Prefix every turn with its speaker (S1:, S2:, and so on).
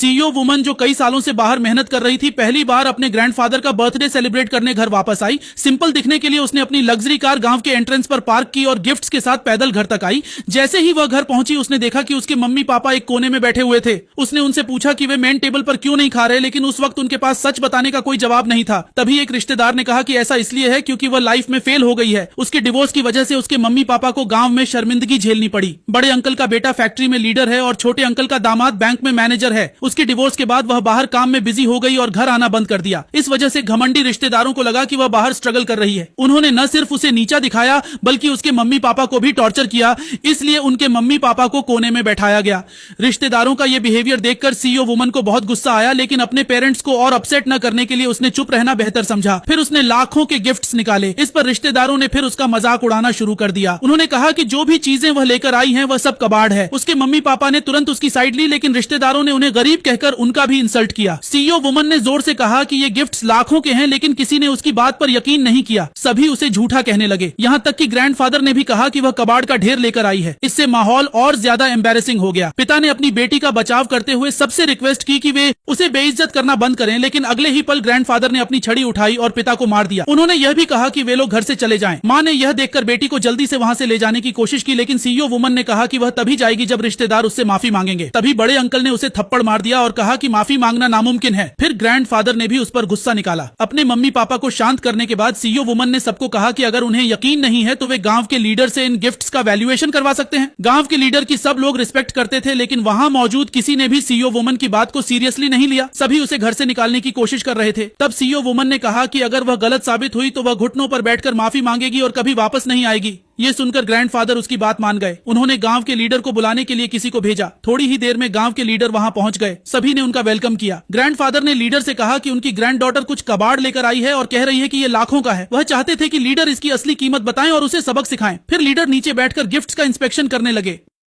S1: CEO woman जो कई सालों से बाहर मेहनत कर रही थी, पहली बार अपने ग्रैंडफादर का बर्थडे सेलिब्रेट करने घर वापस आई। सिंपल दिखने के लिए उसने अपनी लग्जरी कार गांव के एंट्रेंस पर पार्क की और गिफ्ट्स के साथ पैदल घर तक आई। जैसे ही वह घर पहुंची उसने देखा कि उसके मम्मी पापा एक कोने में बैठे हुए थे। उसने उनसे पूछा कि वे मेन टेबल पर क्यों नहीं खा रहे, लेकिन उस वक्त उनके पास सच बताने का कोई जवाब नहीं था। तभी एक रिश्तेदार ने कहा कि ऐसा इसलिए है क्योंकि वह लाइफ में फेल हो गई है। उसके डिवोर्स की वजह से उसके मम्मी पापा को गांव में शर्मिंदगी झेलनी पड़ी। बड़े अंकल का बेटा फैक्ट्री में लीडर है और छोटे अंकल का दामाद बैंक में मैनेजर है। उसके डिवोर्स के बाद वह बाहर काम में बिजी हो गई और घर आना बंद कर दिया। इस वजह से घमंडी रिश्तेदारों को लगा कि वह बाहर स्ट्रगल कर रही है। उन्होंने न सिर्फ उसे नीचा दिखाया बल्कि उसके मम्मी पापा को भी टॉर्चर किया, इसलिए उनके मम्मी पापा को कोने में बैठाया गया। रिश्तेदारों का यह बिहेवियर देखकर सीईओ वुमन को बहुत गुस्सा आया, लेकिन अपने पेरेंट्स को और अपसेट न करने के लिए उसने चुप रहना बेहतर समझा। फिर उसने लाखों के गिफ्ट्स निकाले। इस पर रिश्तेदारों ने फिर उसका मजाक उड़ाना शुरू कर दिया। उन्होंने कहा कि जो भी चीजें वह लेकर आई हैं वह सब कबाड़ है। उसके मम्मी पापा ने तुरंत उसकी साइड ली, लेकिन रिश्तेदारों ने उन्हें गरीब कहकर उनका भी इंसल्ट किया। सीईओ वुमन ने जोर से कहा कि ये गिफ्ट्स लाखों के हैं, लेकिन किसी ने उसकी बात पर यकीन नहीं किया। सभी उसे झूठा कहने लगे। यहाँ तक कि ग्रैंडफादर ने भी कहा कि वह कबाड़ का ढेर लेकर आई है। इससे माहौल और ज्यादा एम्बैरेसिंग हो गया। पिता ने अपनी बेटी का बचाव करते हुए सबसे रिक्वेस्ट की कि वे उसे बेइज्जत करना बंद करें, लेकिन अगले ही पल ग्रैंडफादर ने अपनी छड़ी उठाई और पिता को मार दिया। उन्होंने यह भी कहा कि वे लोग घर से चले जाएं। मां ने यह देखकर बेटी को जल्दी से वहां से ले जाने की कोशिश की, लेकिन सीईओ वुमन ने कहा कि वह तभी जाएगी जब रिश्तेदार उससे माफी मांगेंगे। तभी बड़े अंकल ने उसे थप्पड़ मार दिया और कहा कि माफी मांगना नामुमकिन है। फिर ग्रैंडफादर ने भी उस पर गुस्सा निकाला। अपने मम्मी पापा को शांत करने के बाद सीईओ वुमन ने सबको कहा कि अगर उन्हें यकीन नहीं है तो वे गांव के लीडर से इन गिफ्ट्स का वैल्यूएशन करवा सकते हैं। गांव के लीडर की सब लोग रिस्पेक्ट करते थे, लेकिन वहां मौजूद किसी ने भी सीईओ वुमन की बात को सीरियसली नहीं लिया। सभी उसे घर से निकालने की कोशिश कर रहे थे। तब सीईओ वुमन ने कहा कि अगर वह गलत साबित हुई तो वह घुटनों पर बैठकर माफी मांगेगी और कभी वापस नहीं आएगी। ये सुनकर ग्रैंडफादर उसकी बात मान गए। उन्होंने गांव के लीडर को बुलाने के लिए किसी को भेजा। थोड़ी ही देर में गांव के लीडर वहां पहुंच गए। सभी ने उनका वेलकम किया। ग्रैंडफादर ने लीडर से कहा कि उनकी ग्रैंडडॉटर कुछ कबाड़ लेकर आई है और कह रही है कि ये लाखों का है। वह चाहते थे कि लीडर इसकी असली कीमत बताएं और उसे सबक सिखाएं। फिर लीडर नीचे बैठकर गिफ्ट्स का इंस्पेक्शन करने लगे।